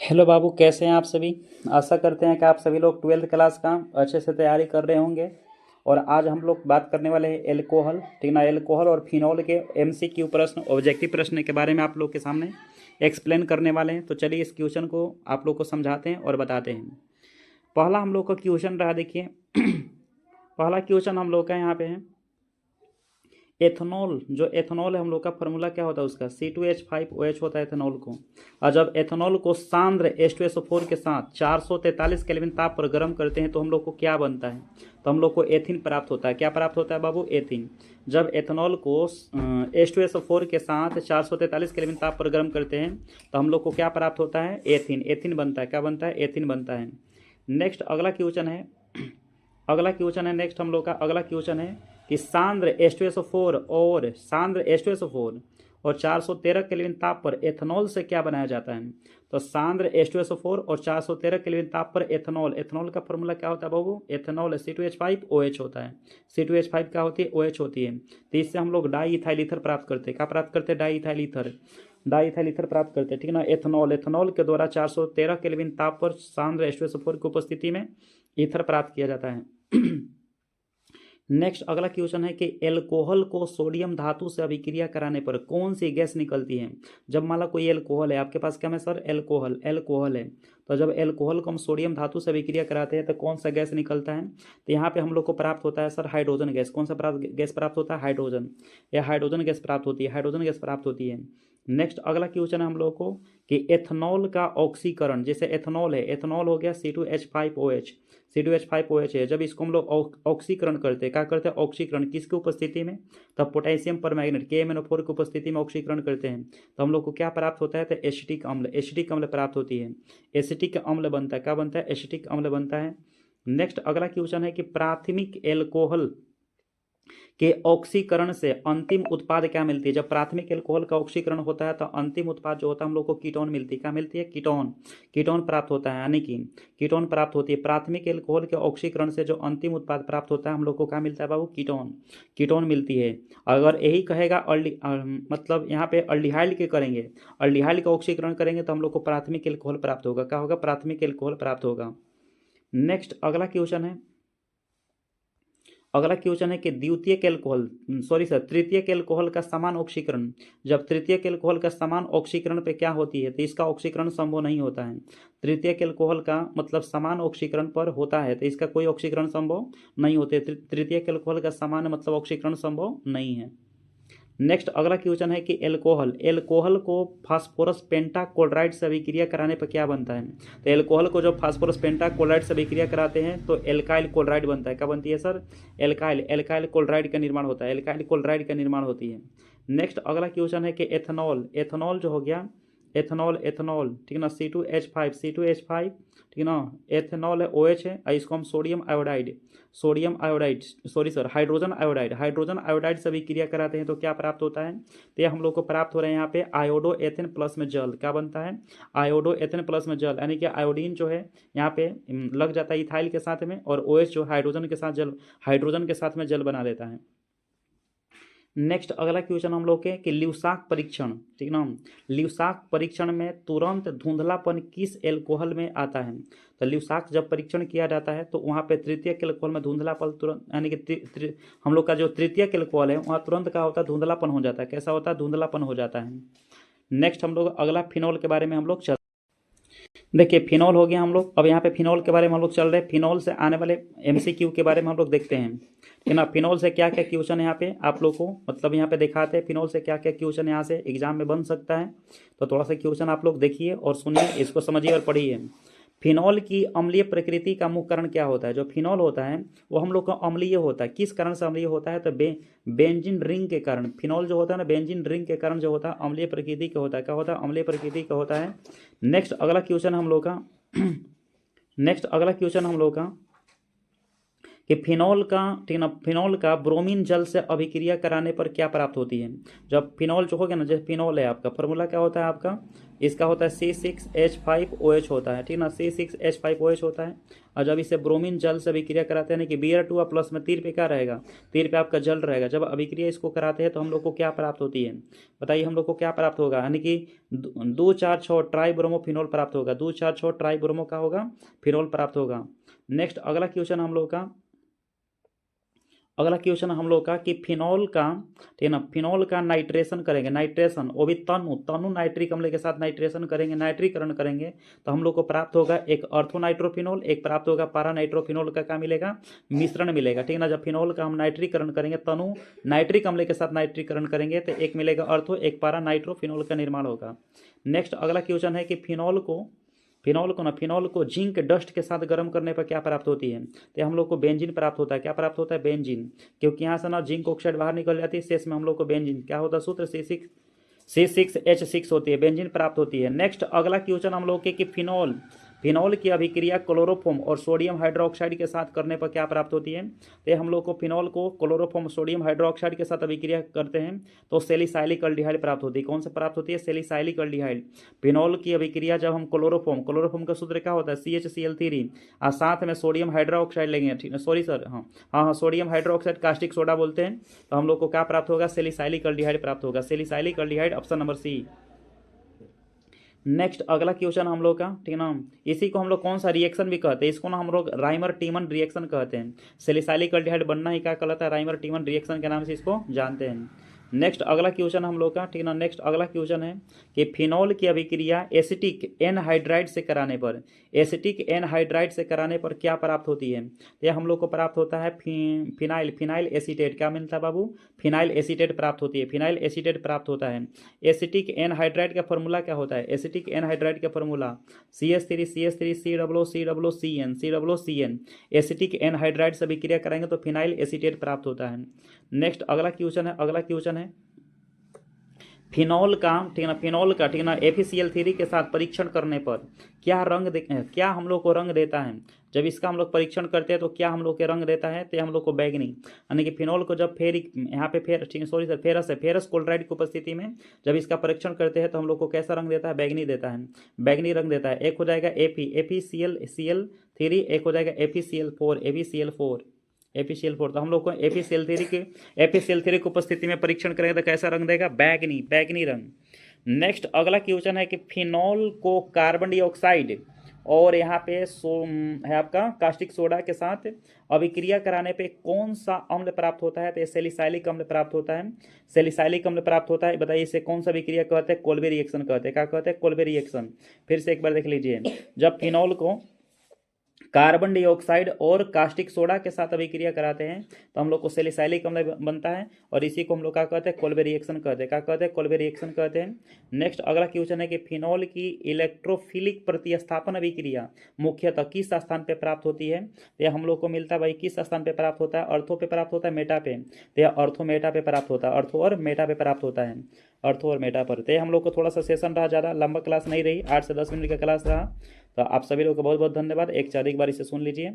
Hello बाबू, कैसे हैं आप सभी। आशा करते हैं कि आप सभी लोग ट्वेल्थ क्लास का अच्छे से तैयारी कर रहे होंगे। और आज हम लोग बात करने वाले हैं एल्कोहल, ठीक ना। एल्कोहल और फिनॉल के एमसीक्यू प्रश्न, ऑब्जेक्टिव प्रश्न के बारे में आप लोग के सामने एक्सप्लेन करने वाले हैं। तो चलिए इस क्वेश्चन को आप लोग को समझाते हैं और बताते हैं। पहला हम लोग का क्वेश्चन रहा, देखिए पहला क्वेश्चन हम लोग का यहाँ पे है एथेनॉल। जो एथेनॉल है हम लोग का फॉर्मूला क्या होता है उसका, C2H5OH होता है एथेनॉल को। और जब एथेनॉल को सांद्र H2SO4 के साथ 443 केल्विन ताप पर गर्म करते हैं तो हम लोग को क्या बनता है, तो हम लोग को एथिन प्राप्त होता है। क्या प्राप्त होता है बाबू, एथिन। जब एथेनॉल को H2SO4 के साथ 443 केल्विन ताप पर गर्म करते हैं तो हम लोग को क्या प्राप्त होता है, एथिन। एथिन बनता है, क्या बनता है, एथिन बनता है। नेक्स्ट अगला क्वेश्चन है, नेक्स्ट हम लोग का अगला क्वेश्चन है कि सांद्र H2SO4 और 413 केल्विन ताप पर एथेनॉल से क्या बनाया जाता है। तो सांद्र H2SO4 और 413 केल्विन ताप पर एथेनॉल, एथेनॉल का फॉर्मूला क्या होता है बाबू, एथेनॉल C2H5OH होता है। C2H5 क्या होती है, OH होती है। तो इससे हम लोग डाई इथाइल ईथर प्राप्त करते हैं। क्या प्राप्त करते हैं, di ethyl ether, di ethyl ether प्राप्त करते हैं, ठीक ना। एथेनॉल के द्वारा 413 केल्विन ताप पर सांद्र H2SO4 की उपस्थिति में ईथर प्राप्त किया जाता है। नेक्स्ट अगला क्वेश्चन है कि एल्कोहल को सोडियम धातु से अभिक्रिया कराने पर कौन सी गैस निकलती है। जब मान लो कोई एल्कोहल है आपके पास, क्या है सर, एल्कोहल है। तो जब एल्कोहल को हम सोडियम धातु से अभिक्रिया कराते हैं तो कौन सा गैस निकलता है, तो यहाँ पे हम लोग को प्राप्त होता है सर हाइड्रोजन गैस। कौन सा गैस प्राप्त होता है, हाइड्रोजन, या हाइड्रोजन गैस प्राप्त होती है, हाइड्रोजन गैस प्राप्त होती है। नेक्स्ट अगला क्वेश्चन है हम लोग को कि एथनॉल का ऑक्सीकरण, जैसे एथनॉल है, एथनॉल हो गया C2H5OH है। जब इसको हम लोग ऑक्सीकरण करते हैं, क्या करते हैं, ऑक्सीकरण किसकी उपस्थिति में, तब पोटेशियम परमैंगनेट KMnO4 की उपस्थिति में ऑक्सीकरण करते हैं तो हम लोग को क्या प्राप्त होता है, तो एसिटिक अम्ल, एसिटिक अम्ल प्राप्त होती है। एसिटिक अम्ल बनता है, क्या बनता है, एसिटिक अम्ल बनता है। नेक्स्ट अगला क्वेश्चन है कि प्राथमिक एल्कोहल के ऑक्सीकरण से अंतिम उत्पाद क्या मिलती है। जब प्राथमिक एल्कोहल का ऑक्सीकरण होता है तो अंतिम उत्पाद जो होता है हम लोग को कीटोन मिलती है। क्या मिलती है, कीटोन, कीटोन प्राप्त होता है, यानी कि कीटोन प्राप्त होती है। प्राथमिक एल्कोहल के ऑक्सीकरण से जो अंतिम उत्पाद प्राप्त होता है हम लोग को क्या मिलता है बाबू, कीटोन, कीटोन मिलती है। अगर यही कहेगा मतलब यहाँ पे अल्डिहाइड के करेंगे, अल्डिहाइड का ऑक्सीकरण करेंगे तो हम लोग को प्राथमिक एल्कोहल प्राप्त होगा। क्या होगा, प्राथमिक एल्कोहल प्राप्त होगा। नेक्स्ट अगला क्वेश्चन है, कि द्वितीयक एल्कोहल, सॉरी सर, तृतीयक एल्कोहल का समान ऑक्सीकरण, जब तृतीयक एल्कोहल का समान ऑक्सीकरण पे क्या होती है, तो इसका ऑक्सीकरण संभव नहीं होता है। तृतीयक एल्कोहल का मतलब समान ऑक्सीकरण पर होता है तो इसका कोई ऑक्सीकरण संभव नहीं होते। तृतीयक एल्कोहल का समान मतलब ऑक्सीकरण संभव नहीं है। नेक्स्ट अगला क्वेश्चन है कि एल्कोहल को फास्फोरस पेंटाक्लोराइड से अभिक्रिया कराने पर क्या बनता है। तो एल्कोहल को जब फास्फोरस पेंटाक्लोराइड से अभिक्रिया कराते हैं तो एल्काइल क्लोराइड बनता है। क्या बनती है सर, एल्काइल क्लोराइड का निर्माण होता है, एल्काइल क्लोराइड का निर्माण होती है। नेक्स्ट अगला क्वेश्चन है कि एथेनॉल जो हो गया, एथेनॉल ठीक ना, C2H5, ठीक ना। एथेनॉल है, OH है, और इसको हम sodium iodide, sorry sir, hydrogen iodide से भी क्रिया कराते हैं तो क्या प्राप्त होता है, तो यह हम लोग को प्राप्त हो रहा है यहाँ पे आयोडो एथेन प्लस में जल। क्या बनता है, आयोडो एथेन प्लस में जल, यानी कि आयोडीन जो है यहाँ पे लग जाता है इथाइल के साथ में, और OH जो हाइड्रोजन के साथ में जल बना देता है। नेक्स्ट अगला क्वेश्चन हम लोग के कि ल्यूसाक परीक्षण, ठीक ना। ल्यूसाक परीक्षण में तुरंत धुंधलापन किस एल्कोहल में आता है। तो ल्यूसाक जब परीक्षण किया जाता है तो वहाँ पे तृतीयक एल्कोहल में धुंधलापन तुरंत, यानी कि हम लोग का जो तृतीयक एल्कोहल है वहाँ तुरंत क्या होता है, धुंधलापन हो जाता है। कैसा होता है, धुंधलापन हो जाता है। नेक्स्ट हम लोग अगला फिनॉल के बारे में हम लोग चल, देखिए फिनॉल हो गया हम लोग। अब यहाँ पे फिनॉल के बारे में हम लोग चल रहे हैं। फिनॉल से आने वाले MCQ के बारे में हम लोग देखते हैं, ठीक ना। फिनॉल से क्या क्या क्वेश्चन यहाँ पे आप लोग को मतलब यहाँ पे दिखाते हैं, फिनॉल से क्या क्या क्वेश्चन यहाँ से एग्जाम में बन सकता है। तो थोड़ा सा क्वेश्चन आप लोग देखिए और सुनिए, इसको समझिए और पढ़िए। फिनॉल की अम्लीय प्रकृति का मुख्य कारण क्या होता है। जो फिनॉल होता है वो हम लोग का अम्लीय होता है। किस कारण से अम्लीय होता है, तो बेंजीन रिंग के कारण। फिनॉल जो होता है ना, बेंजीन रिंग के कारण जो होता है अम्लीय प्रकृति का होता है। क्या होता है, अम्लीय प्रकृति का होता है। नेक्स्ट अगला क्वेश्चन हम लोग का कि फिनॉल का, ठीक है ना, फिनॉल का ब्रोमीन जल से अभिक्रिया कराने पर क्या प्राप्त होती है। जब फिनॉल जो होगा ना, जैसे फिनॉल है आपका फॉर्मूला क्या होता है आपका, इसका होता है C6H5OH होता है, ठीक ना, C6H5OH होता है। और जब इसे ब्रोमीन जल से अभिक्रिया कराते हैं ना कि Br2 प्लस में तीर पे क्या रहेगा, तीर पे आपका जल रहेगा। जब अभिक्रिया इसको कराते हैं तो हम लोग को क्या प्राप्त होती है, बताइए हम लोग को क्या प्राप्त होगा, यानी कि 2,4,6 ट्राई ब्रोमोफिनॉल प्राप्त होगा, 2,4,6 ट्राई ब्रोमो का होगा फिनॉल प्राप्त होगा। नेक्स्ट अगला क्वेश्चन हम लोग का, अगला क्वेश्चन हम लोग का कि फिनॉल का, ठीक है ना, फिनॉल का नाइट्रेशन करेंगे, नाइट्रेशन वो भी तनु नाइट्रिक अम्ल के साथ नाइट्रेशन करेंगे, नाइट्रीकरण करेंगे तो हम लोग को प्राप्त होगा एक ऑर्थोनाइट्रोफिनॉल, एक प्राप्त होगा पारानाइट्रोफिनॉल का क्या मिलेगा, मिश्रण मिलेगा, ठीक है ना। जब फिनॉल का हम नाइट्रीकरण करेंगे, तनु नाइट्रिक अम्ल के साथ नाइट्रीकरण करेंगे तो एक मिलेगा ऑर्थो, एक पारानाइट्रोफिनॉल का निर्माण होगा। नेक्स्ट अगला क्वेश्चन है कि फिनॉल को जिंक डस्ट के साथ गर्म करने पर क्या प्राप्त होती है, तो हम लोग को बेंजीन प्राप्त होता है। क्या प्राप्त होता है, बेंजीन, क्योंकि यहाँ से ना जिंक ऑक्साइड बाहर निकल जाती है, शेष में हम लोग को बेंजीन क्या होता है, सूत्र C6H6 होती है, बेंजीन प्राप्त होती है। नेक्स्ट अगला क्वेश्चन हम लोग के कि फिनॉल की अभिक्रिया क्लोरोफॉर्म और सोडियम हाइड्रोक्साइड के साथ करने पर क्या प्राप्त होती है, तो हम लोग को फिनॉल को क्लोरोफॉर्म सोडियम हाइड्रोक्साइड के साथ अभिक्रिया करते हैं तो सैलिसाइलिक एल्डिहाइड प्राप्त होती है। कौन सा प्राप्त होती है, सैलिसाइलिक एल्डिहाइड। फिनॉल की अभिक्रिया जब हम क्लोरोफॉर्म का सूत्र क्या होता है, CHCl3 और साथ में सोडियम हाइड्रोक्साइड लेंगे, ठीक है, सॉरी सर, हाँ सोडियम हाइड्रोक्साइड कास्टिक सोडा बोलते हैं, तो हम लोग को क्या प्राप्त होगा, सैलिसाइलिक एल्डिहाइड प्राप्त होगा, salicylic aldehyde, option number C. Next अगला क्वेश्चन हम लोग का, ठीक है ना, इसी को हम लोग कौन सा रिएक्शन भी कहते हैं, इसको ना हम लोग राइमर टीमन रिएक्शन कहते हैं। सैलिसाइलिक एल्डिहाइड बनना ही क्या कहलाता है, राइमर टीमन रिएक्शन के नाम से इसको जानते हैं। नेक्स्ट अगला क्वेश्चन हम लोग का, ठीक है ना, नेक्स्ट अगला क्वेश्चन है कि फिनॉल की अभिक्रिया एसिटिक एनहाइड्राइड से कराने पर, एसिटिक एनहाइड्राइड से कराने पर क्या प्राप्त होती है, तो हम लोग को प्राप्त होता है फिनाइल एसीटेट। क्या मिलता है बाबू, फिनाइल एसीटेट प्राप्त होती है, फिनाइल एसीटेट प्राप्त होता है। एसिटिक एनहाइड्राइड का फॉर्मूला क्या होता है, एसिटिक एनहाइड्राइड का फॉर्मूला CH3CH3COOCN। एसिटिक एनहाइड्राइड से अभिक्रिया करेंगे तो फिनाइल एसीटेट प्राप्त होता है। नेक्स्ट अगला क्वेश्चन है फिनॉल का, ठीक है ना, फिनॉल का, ठीक है ना, FeCl3 के साथ परीक्षण करने पर क्या हम लोग को रंग देता है। जब इसका हम लोग परीक्षण करते हैं तो क्या हम लोग के रंग देता है, तो हम लोग को बैगनी, यानी कि फिनॉल को जब यहाँ पे फेरस क्लोराइड की उपस्थिति में जब इसका परीक्षण करते हैं तो हम लोग को कैसा रंग देता है, बैगनी देता है, बैगनी रंग देता है। एक हो जाएगा FeCl3, एक हो जाएगा FeCl4। तो हम लोग को FeCl3 की उपस्थिति में परीक्षण करेंगे तो कैसा रंग देगा, बैगनी रंग। नेक्स्ट अगला क्वेश्चन है कि फिनॉल को कार्बन डाइऑक्साइड और यहाँ पे है आपका कास्टिक सोडा के साथ अभिक्रिया कराने पे कौन सा अम्ल प्राप्त होता है, तो सैलिसाइलिक अम्ल प्राप्त होता है, सैलिसाइलिक अम्ल प्राप्त होता है। बताइए इसे कौन सा अभिक्रिया कहते हैं, कोल्बे रिएक्शन कहते हैं। क्या कहते हैं, कोल्बे रिएक्शन। फिर से एक बार देख लीजिए, जब फिनॉल को कार्बन डाइऑक्साइड और कास्टिक सोडा के साथ अभिक्रिया कराते हैं तो हम लोग को सैलिसाइलिक अम्ल बनता है और इसी को हम लोग क्या कहते हैं, कोल्बे रिएक्शन कहते हैं। क्या कहते हैं, कोल्बे रिएक्शन कहते हैं। नेक्स्ट अगला क्वेश्चन है कि फिनॉल की इलेक्ट्रोफिलिक प्रतिस्थापन अभिक्रिया मुख्यतः किस स्थान पे प्राप्त होती है, तो यह हम लोग को मिलता है भाई किस स्थान पे प्राप्त होता है, अर्थो पे प्राप्त होता है, मेटा पे, तो यह अर्थो मेटा पे प्राप्त होता है, अर्थो और मेटा पे प्राप्त होता है, अर्थो और मेटा पर। तो हम लोग को थोड़ा सा सेशन रहा, ज़्यादा लंबा क्लास नहीं रही, 8 से 10 मिनट का क्लास रहा। तो आप सभी लोग को बहुत बहुत धन्यवाद। एक से अधिक बार इसे सुन लीजिए।